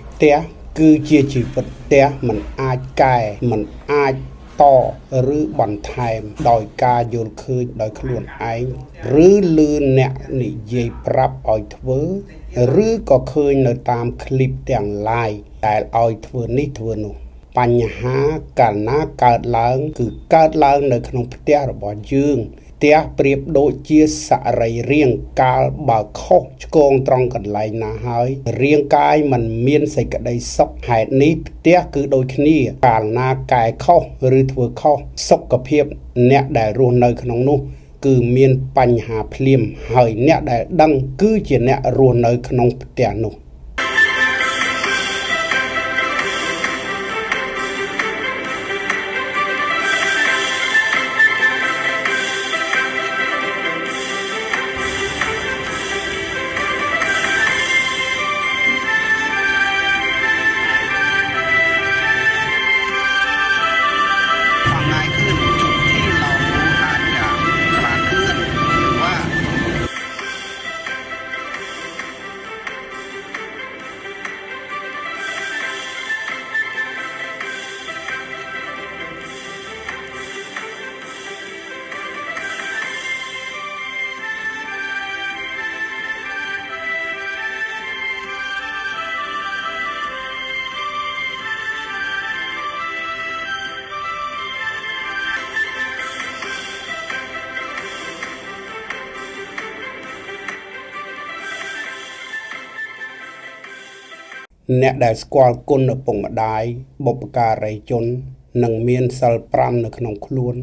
ផ្ទះគឺជាជីវិតផ្ទះមិនអាចកែមិនអាចតឬបន្ថែមដោយការយល់ឃើញដោយខ្លួនឯងឬលឺអ្នកនិយាយប្រាប់ឲ្យធ្វើឬក៏ឃើញនៅតាមคลิปទាំង live ដែលឲ្យធ្វើនេះធ្វើនោះបញ្ហាកាលណាកើតឡើងគឺកើតឡើងនៅក្នុងផ្ទះរបស់យើងផ្ទះប្រៀបដូចជាសរីរាង្គកាលបើខុសឆ្គងត្រង់កន្លែងណាហើយរាងកាយมันមានសេចក្តីសុខហេតុនេះផ្ទះគឺដូចគ្នាកាលណាកែខុសឬធ្វើខុសសុខភាពអ្នកដែលរស់នៅក្នុងនោះគឺមានបញ្ហាភ្លាមហើយអ្នកដែលដឹងគឺជាអ្នករស់នៅក្នុងផ្ទះនោះអ្នកដែលស្គាល់គុណឪពុកម្ដាយបុព្វការីជននិងមានសិល5នៅក្នុងខ្លួន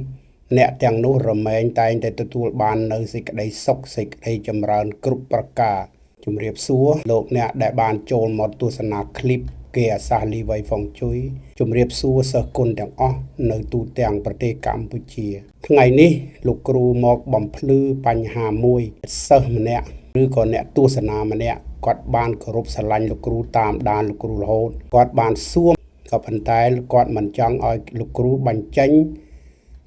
អ្នកទាំងនោះរមែងតែងតែទទួលបាននៅសេចក្តីសុខសេចក្តីចម្រើនគ្រប់ប្រការជំរាបសួរលោកអ្នកដែលបានចូលមកទស្សនាคลิปគេអាសាសលីវៃហ្វុងជួយជំរាបសួរសិស្សគុណទាំងអស់នៅទូទាំងប្រទេសកម្ពុជាថ្ងៃនេះលោកគ្រូមកបំភ្លឺបញ្ហាមួយសិស្សម្នាក់ឬក៏អ្នកទស្សនាម្នាក់គាត់បានគោរពស្រឡាញ់លោកគ្រូតាមដានលោកគ្រូរហូតគាត់បានសួរក៏ប៉ុន្តែគាត់មិនចង់ឲ្យលោកគ្រូបញ្ចេញ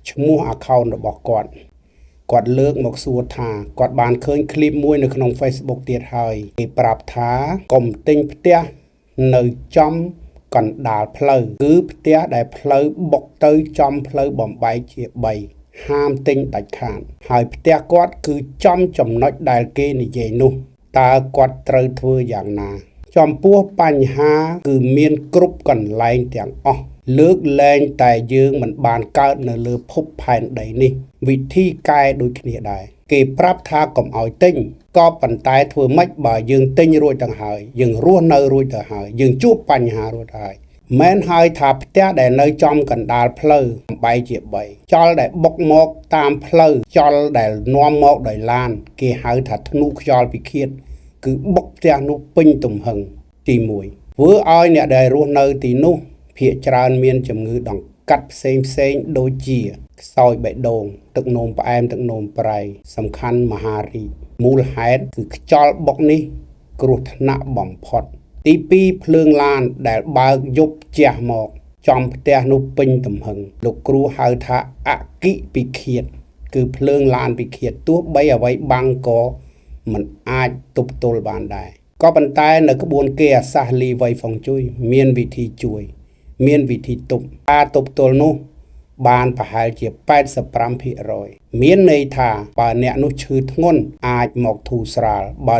ឈ្មោះ account របស់គាត់លើកមកសួរថាគាត់បានឃើញคลิปមួយនៅក្នុង Facebook ទៀតហើយគេប្រាប់ថាកុំទិញផ្ទះនៅចំកណ្ដាលផ្លូវគឺផ្ទះដែលផ្លូវបុកទៅចំផ្លូវបំបែកជា3ហាមទិញដាច់ខាតហើយផ្ទះគាត់គឺចំចំណុចដែលគេនិយាយនោះតើគាត់ត្រូវធ្វើយ៉ាងណាចំពោះបញ្ហាគឺមានគ្រប់កន្លែងទាំងអស់លើកលែងតែយើងមិនបានកើតនៅលើភពផែនដីនេះវិធីកែដូចគ្នាដែរគេប្រាប់ថាកុំឲ្យទិញក៏ប៉ុន្តែធ្វើម៉េចបើយើងទិញរួចទៅហើយយើងរស់នៅរួចទៅហើយយើងជួបបញ្ហារួចហើយមែនហើយថាផ្ទះដែលនៅចំកណ្ដាលផ្លូវបែកជា3ចលដែលបុកមកតាមផ្លូវចលដែលនាំមកដោយឡានគេហៅថាធ្នូខ្យល់ពិឃាតគឺបុកផ្ទះនោះពេញទំហឹងទី1ធ្វើឲ្យអ្នកដែលរស់នៅទីនោះភាគច្រើនមានជំងឺដង្កាត់ផ្សេងដូចជាខ្សោយបេះដូងទឹកនោមផ្អែមទឹកនោមប្រៃសំខាន់មហារីកមូលហេតុគឺខ្យល់បុកនេះគ្រោះថ្នាក់បំផុតទី2ភ្លើងឡានដែលបើកយប់ជះមកចំផ្ទះនោះពេញទំហឹងលោកគ្រូហៅថាអគិពិឃាតគឺភ្លើងឡានពិឃាតទោះបីអ្វីបាំងក៏មិនអាចទប់ទល់បានដែរក៏ប៉ុន្តែនៅក្បួនគេអាសាសលីវៃហ្វុងជួយមានវិធីជួយមានវិធីទប់ការទប់ទល់នោះបានប្រហែលជា 85% មានន័យថាបើអ្នកនោះឈឺធ្ងន់អាចមកធូរស្រាលបើ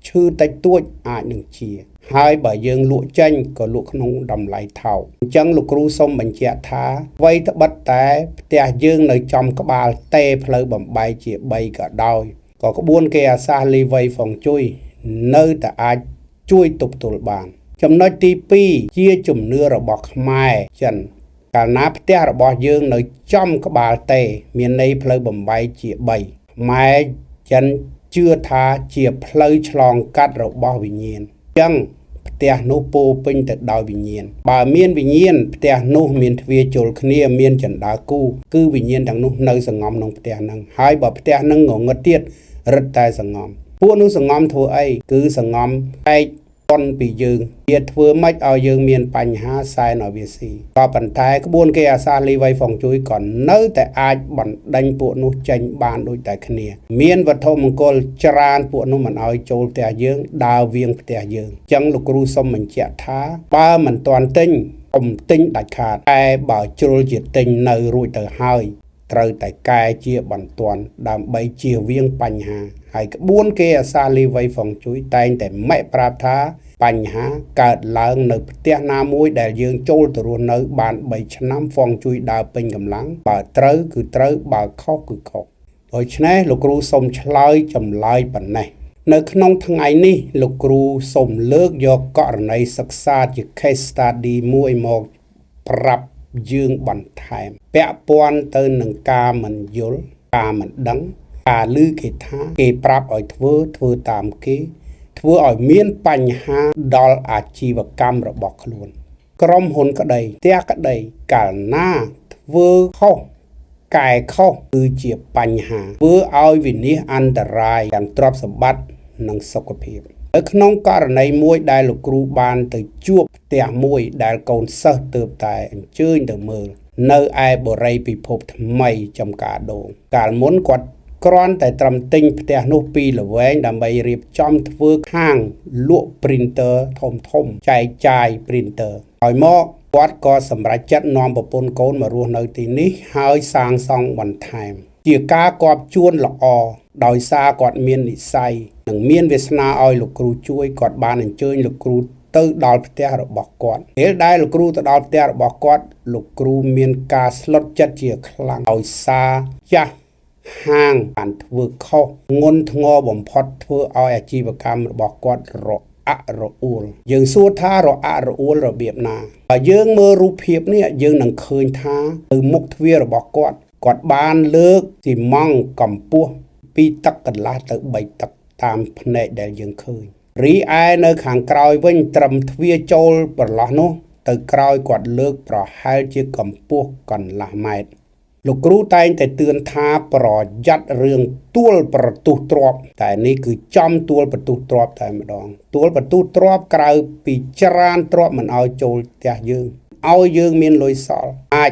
ឈឺតិចតួចអាចនឹងជាហើយបើយើងលក់ចេញក៏លក់ក្នុងតម្លៃថោកអញ្ចឹងលោកគ្រូសូមបញ្ជាក់ថាអ្វីត្បិតតែផ្ទះយើងនៅចំក្បាលទេផ្លូវបំបែកជា3ក៏ដោយក៏ក្បួនគេអាសាសលីវៃហ្វុងជួយនៅតែអាចជួយទប់ទល់បានចំណុចទី2ជាជំនឿរបស់ខ្មែរចិនកាលណាផ្ទះរបស់យើងនៅចំក្បាលទេមានន័យផ្លូវបំបែកជា3ខ្មែរចិនជឿថាជាផ្លូវឆ្លងកាត់របស់វិញ្ញាណអញ្ចឹងផ្ទះនោះពោពេញទៅដោយវិញ្ញាណបើមានវិញ្ញាណផ្ទះនោះមានទ្វារចូលគ្នាមានចណ្ដាគូគឺវិញ្ញាណទាំងនោះនៅសង្ងំក្នុងផ្ទះហ្នឹងហើយបើផ្ទះហ្នឹងងងឹតទៀតរឹតតែសង្ងំពួកនោះសង្ងំធ្វើអីគឺសង្ងំឯក តន់ពីយើងវាធ្វើម៉េចឲ្យយើងមានបញ្ហាសែនឲ្យវាស៊ីក៏ប៉ុន្តែក្បួនគេអាសាលីវ៉ៃហ្វុងជួយក៏នៅតែអាចបណ្ដេញពួកនោះចេញបានដូចតែគ្នាមានវត្ថុមង្គលច្រើនពួកនោះមិនឲ្យចូលផ្ទះយើងដើរវៀងផ្ទះយើងអញ្ចឹងលោកគ្រូសូមបញ្ជាក់ថាបើមិនទាន់ទិញកុំទិញដាច់ខាតតែបើជ្រុលជាទិញនៅរួចទៅហើយត្រូវតែកែជាបន្ទាន់ដើម្បីជៀសវាងបញ្ហាហើយក្បួនគេអាសាលីវ៉ៃហ្វុងជួយតែងតែម៉ែប្រាប់ថាបញ្ហាកើតឡើងនៅផ្ទះណាមួយដែលយើងចូលទៅរស់នៅបាន3ឆ្នាំហ្វុងជួយដើរពេញកម្លាំងបើត្រូវគឺត្រូវបើខុសគឺខុសដូច្នេះលោកគ្រូសូមឆ្លើយចម្លើយប៉ុណ្ណេះនៅក្នុងថ្ងៃនេះលោកគ្រូសូមលើកយកករណីសិក្សាជា case study មួយមកប្រាប់យើងបន្ថែមពាក់ព័ន្ធទៅនឹងការមិនយល់ការមិនដឹងការឮគេថាគេប្រាប់ឲ្យធ្វើតាមគេធ្វើឲ្យមានបញ្ហាដល់អាជីវកម្មរបស់ខ្លួនក្រុមហ៊ុនក្តីផ្ទះក្តីកាលណាធ្វើខុសកែខុសគឺជាបញ្ហាធ្វើឲ្យវិនាសអន្តរាយទាំងទ្រព្យសម្បត្តិនិងសុខភាពនៅក្នុងករណីមួយដែលលោកគ្រូបានទៅជួបផ្ទះមួយដែលកូនសិស្សទើបតែអញ្ជើញទៅមើលនៅឯបូរីពិភពថ្មីចំការដូងកាលមុនគាត់គ្រាន់តែត្រឹមទិញផ្ទះនោះពីល្វែងដើម្បីរៀបចំធ្វើខាងលក់ printer ធំចែកចាយ printer ហើយមកគាត់ក៏សម្រេចចិត្តនាំប្រពន្ធកូនមករស់នៅទីនេះហើយសាងសង់បន្ថែមជាការគាប់ជួនល្អដោយសារគាត់មាននិស្ស័យនិងមានវាសនាឲ្យលោកគ្រូជួយគាត់បានអញ្ជើញលោកគ្រូទៅដល់ផ្ទះរបស់គាត់ពេលដែលលោកគ្រូទៅដល់ផ្ទះរបស់គាត់លោកគ្រូមានការស្លុតចិត្តជាខ្លាំងដោយសារចាស់ហាងបានធ្វើខុសងន់ធ្ងរបំផុតធ្វើឲ្យអាជីវកម្មរបស់គាត់រអាក់រអួលយើងសួរថារអាក់រអួលរបៀបណាបើយើងមើលរូបភាពនេះយើងនឹងឃើញថាtừមុខទ្វាររបស់គាត់បានលើកស៊ីម៉ង់កម្ពស់2 តឹកកន្លះទៅ3 តឹកតាមផ្នែកដែលយើងឃើញរីឯនៅខាងក្រោយវិញត្រឹមទ្វារចូលប្រឡោះនោះទៅក្រោយគាត់លើកប្រហែលជាកម្ពស់កន្លះម៉ែត្រលោកគ្រូតែងតែទឿនថាប្រយ័ត្នរឿងទួលប្រទុះទ្របតែនេះគឺចំទួលប្រទុះទ្របតែម្ដងទួលប្រទុះទ្របក្រៅពីច្រានទ្របមិនឲ្យចូលផ្ទះយើងឲ្យយើងមានលុយសល់អាច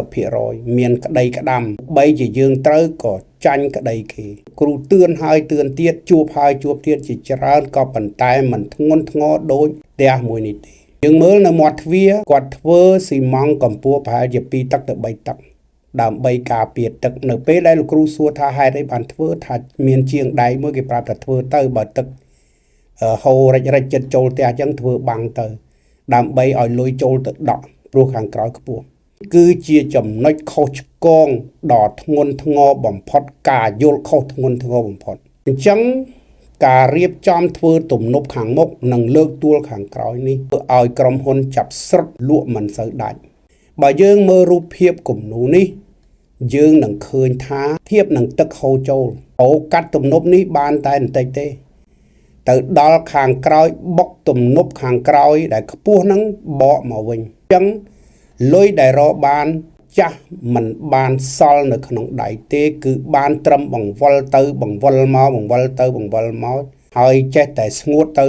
90%មានក្តីក្តាំបីជាយើងត្រូវក៏ចាញ់ក្តីគេគ្រូទឿនហើយទឿនទៀតជួបហើយជួបទៀតជាច្រើនក៏ប៉ុន្តែមិនធ្ងន់ធ្ងរដូចផ្ទះមួយនេះទេយើងមើលនៅមាត់ទ្វារគាត់ធ្វើស៊ីម៉ង់កម្ពស់ប្រហែលជា2 តឹកទៅ3 តឹកដើម្បីការពារទឹកនៅពេលដែលលោកគ្រូសួរថាហេតុអីបានធ្វើថាមានជាងដៃមួយគេប្រាប់ថាធ្វើទៅបើទឹកហូររិចចិត្តចូលផ្ទះអញ្ចឹងធ្វើបាំងទៅដើម្បីឲ្យលុយចូលទៅដក់ព្រោះខាងក្រោយខ្ពស់គឺជាចំណុចខុសឆ្គងដ៏ធ្ងន់ធ្ងរបំផុតការយល់ខុសធ្ងន់ធ្ងរបំផុតអញ្ចឹងការរៀបចំធ្វើទំនប់ខាងមុខនិងលើកទួលខាងក្រោយនេះធ្វើឲ្យក្រុមហ៊ុនចាប់ស្រុតលក់មិនសូវដាច់បើយើងមើលរូបភាពគំនូរនេះយើងនឹងឃើញថាធៀបនឹងទឹកហូរចូលអូកាត់ទំនប់នេះបានតែបន្តិចទេទៅដល់ខាងក្រោយបុកទំនប់ខាងក្រោយដែលខ្ពស់ហ្នឹងបកមកវិញអញ្ចឹងលុយដែលរកបានចាស់មិនបានសល់នៅក្នុងដៃទេគឺបានត្រឹមបង្វិលទៅបង្វិលមកបង្វិលទៅបង្វិលមកហើយចេះតែស្ងួតទៅ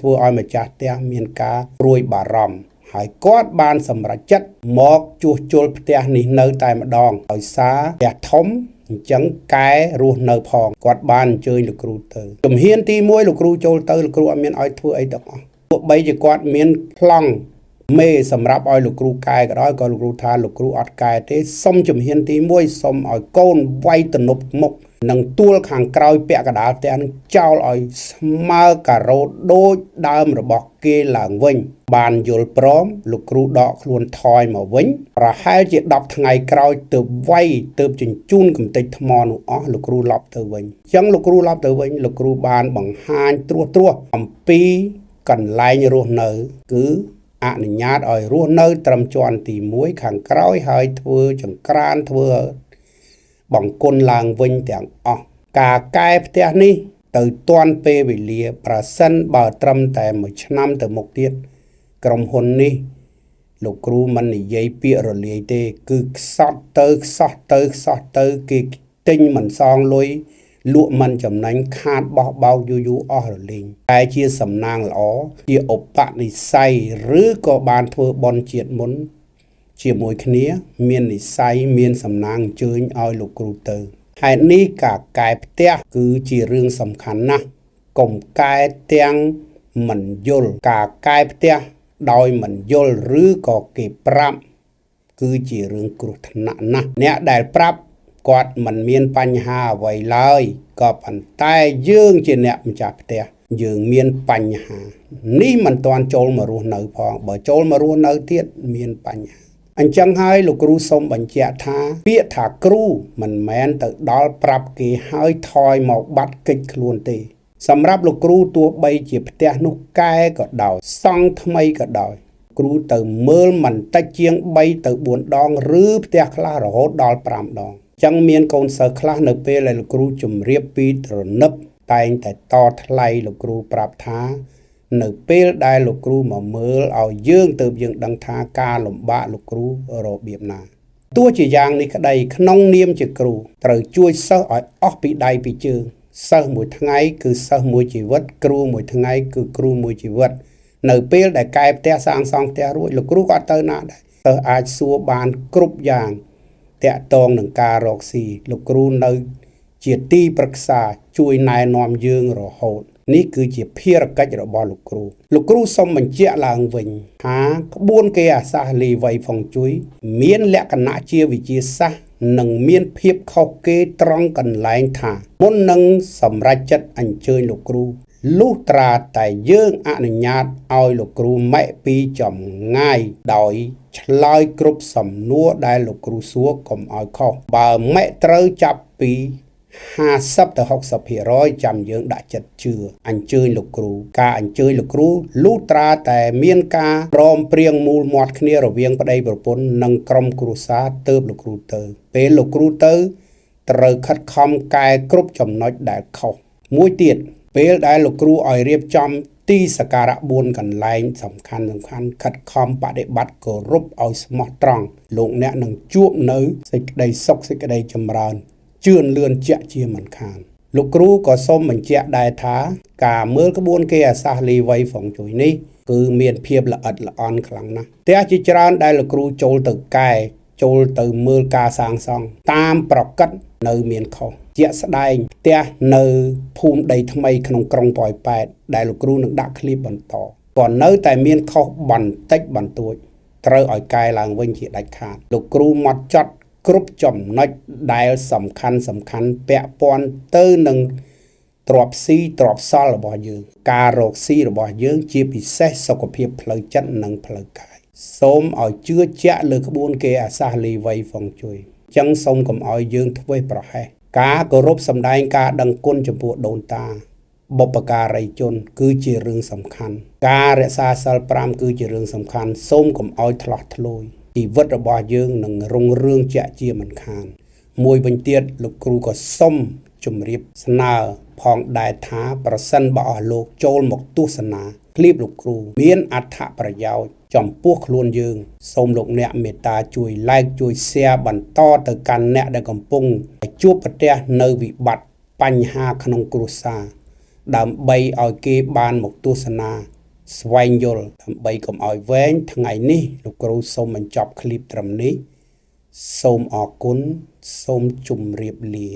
ធ្វើឲ្យម្ចាស់ផ្ទះមានការព្រួយបារម្ភហើយគាត់បានសម្រេចចិត្តមកជួសជុលផ្ទះនេះនៅតែម្ដងដោយសារផ្ទះធំអញ្ចឹងកែរស់នៅផងគាត់បានអញ្ជើញលោកគ្រូទៅជំហានទី1លោកគ្រូចូលទៅលោកគ្រូអត់មានឲ្យធ្វើអីទាំងអស់ទោះបីជាគាត់មានប្លង់មេសម្រាប់ឲ្យលោកគ្រូកែក៏ដោយក៏លោកគ្រូថាលោកគ្រូអត់កែទេសុំជំហានទី1សុំឲ្យកូនវាយទំនប់មុខនិងទួលខាងក្រោយពាក់កណ្ដាលផ្ទះនឹងចោលឲ្យស្មើការ៉ូតដូចដើមរបស់គេឡើងវិញបានយល់ព្រមលោកគ្រូដកខ្លួនថយមកវិញប្រហែលជា10 ថ្ងៃក្រោយទើបវាយទើបជញ្ជូនកំទេចថ្មនោះអស់លោកគ្រូឡប់ទៅវិញអញ្ចឹងលោកគ្រូឡប់ទៅវិញលោកគ្រូបានបង្ហាញត្រួសអំពីកន្លែងរស់នៅគឺអនុញ្ញាតឲ្យរស់នៅត្រឹមជាន់ទី1ខាងក្រោយហើយធ្វើចង្ក្រានធ្វើបង្គន់ឡើងវិញទាំងអស់ការកែផ្ទះនេះទៅទាន់ពេលវេលាប្រសិនបើត្រឹមតែ1 ឆ្នាំទៅមុខទៀតក្រុមហ៊ុននេះលោកគ្រូមិននិយាយពាក្យរលាយទេគឺខ្សោះទៅគេទិញមិនសងលុយ លក់មិនចំណេញខាតបោះបោកយូរអស់រលីងតែជាសំណាងល្អជាឧបនិស្ស័យឬក៏បានធ្វើបន់ជាតិមុនជាមួយគ្នាមាននិស្ស័យមានសំណាងអញ្ជើញឲ្យលោកគ្រូទៅហេតុនេះការកែផ្ទះគឺជារឿងសំខាន់ណាស់កុំកែទាំងមិនយល់ការកែផ្ទះដោយមិនយល់ឬក៏គេប្រាប់គឺជារឿងគ្រោះថ្នាក់ណាស់អ្នកដែលប្រាប់គាត់មិនមានបញ្ហាអ្វីឡើយក៏ប៉ុន្តែយើងជាអ្នកម្ចាស់ផ្ទះយើងមានបញ្ហានេះមិនទាន់ចូលមករស់នៅផងបើចូលមករស់នៅទៀតមានបញ្ហាអញ្ចឹងហើយលោកគ្រូសូមបញ្ជាក់ថាពាក្យថាគ្រូមិនមែនទៅដល់ប្រាប់គេហើយថយមកបាត់កិច្ចខ្លួនទេសម្រាប់លោកគ្រូទោះបីជាផ្ទះនោះកែក៏ដោយសង់ថ្មីក៏ដោយគ្រូទៅមើលមិនតិចជាង3ទៅ4ដងឬផ្ទះខ្លះរហូតដល់5ដងចឹងមានកូនសិស្សខ្លះនៅពេលដែលលោកគ្រូជម្រាបពីទ្រនឹបតែងតែតថ្លៃលោកគ្រូប្រាប់ថានៅពេលដែលលោកគ្រូមកមើលឲ្យយើងទៅយើងដឹងថាការលំបាកលោកគ្រូរបៀបណាទោះជាយ៉ាងនេះក្តីក្នុងនាមជាគ្រូត្រូវជួយសិស្សឲ្យអស់ពីដៃពីជើងសិស្សមួយថ្ងៃគឺសិស្សមួយជីវិតគ្រូមួយថ្ងៃគឺគ្រូមួយជីវិតនៅពេលដែលកែផ្ទះសាងសង់ផ្ទះរួចលោកគ្រូក៏អត់ទៅណាដែរសិស្សអាចសួរបានគ្រប់យ៉ាងតាក់ទងនឹងការរកស៊ីលោកគ្រូនៅជាទីប្រឹក្សាជួយណែនាំយើងរហូតនេះគឺជាភារកិច្ចរបស់លោកគ្រូសូមបញ្ជាក់ឡើងវិញថាក្បួនគេអាសាសលីវៃហ្វុងជុយមានលក្ខណៈជាវិទ្យាសាស្ត្រនិងមានភាពខុសគេត្រង់កន្លែងថាមុននឹងសម្រេចចិត្តអញ្ជើញលោកគ្រូលុះត្រាតែយើងអនុញ្ញាតឲ្យលោកគ្រូម៉ែពីចម្ងាយដោយឆ្លើយគ្រប់សំណួរដែលលោកគ្រូសួរកុំឲ្យខុសបើម៉ែត្រូវចាប់ពី50ទៅ60%ចាំយើងដាក់ចិត្តជឿអញ្ជើញលោកគ្រូការអញ្ជើញលោកគ្រូលុះត្រាតែមានការព្រមព្រៀងមូលមាត់គ្នារវាងប្តីប្រពន្ធនិងក្រុមគ្រួសារទើបលោកគ្រូទៅពេលលោកគ្រូទៅត្រូវខិតខំកែគ្រប់ចំណុចដែលខុសមួយទៀតពេលដែលលោកគ្រូឲ្យរៀបចំទីសក្ការៈ4កន្លែងសំខាន់ខិតខំបដិបត្តិគោរពឲ្យស្មោះត្រង់លោកអ្នកនឹងជួបនៅសេចក្តីសុខសេចក្តីចម្រើនជឿនលឿនជាក់ជាមិនខានលោកគ្រូក៏សូមបញ្ជាក់ដែរថាការមើលក្បួនគេអាសាសលីវៃហ្វុងជុយនេះគឺមានភាពល្អិតល្អន់ខ្លាំងណាស់ផ្ទះជាច្រើនដែលលោកគ្រូចូលទៅកែចូលទៅមើលការសាងសង់តាមប្រកិតនៅមានខុសជាក់ស្ដែងផ្ទះនៅភូមិដីថ្មីក្នុងក្រុងប៉ោយប៉ែតដែលលោកគ្រូនឹងដាក់ឃ្លីបបន្តក៏នៅតែមានខុសបន្តិចបន្តួចត្រូវឲ្យកែឡើងវិញជាដាច់ខាតលោកគ្រូម៉ត់ចត់គ្រប់ចំណុចដែលសំខាន់ពាក់ព័ន្ធទៅនឹងទ្រព្យស៊ីទ្រព្យសល់របស់យើងការរកស៊ីរបស់យើងជាពិសេសសុខភាពផ្លូវចិត្តនិងផ្លូវកាយសូមឲ្យជឿជាក់លើក្បួនគេអាសាសលីវៃហ្វុងជុយចឹងសូមកុំឲ្យយើងធ្វេសប្រហែសការគោរពសម្ដែងការដឹងគុណចំពោះដូនតាបុព្វការីជនគឺជារឿងសំខាន់ការរក្សាសីល5គឺជារឿងសំខាន់សូមកុំឲ្យថ្លោះធ្លោយជីវិតរបស់យើងនឹងរុងរឿងជាក់ជាមិនខានមួយវិញទៀតលោកគ្រូក៏សូមជម្រាបស្នើផងដែរថាប្រសិនបើអស់លោកចូលមកទស្សនាឃ្លីបលោកគ្រូមានអត្ថប្រយោជន៍ចំពោះខ្លួនយើងសូមលោកអ្នកមេត្តាជួយ like ជួយ share បន្តទៅកាន់អ្នកដែលកំពុងជួបប្រទះនៅវិបត្តិបញ្ហាក្នុងគ្រួសារដើម្បីឲ្យគេបានមកទស្សនាស្វែងយល់ដើម្បីកុំឲ្យវែងថ្ងៃនេះលោកគ្រូសូមបញ្ចប់ឃ្លីបត្រឹមនេះសូមអរគុណសូមជម្រាបលា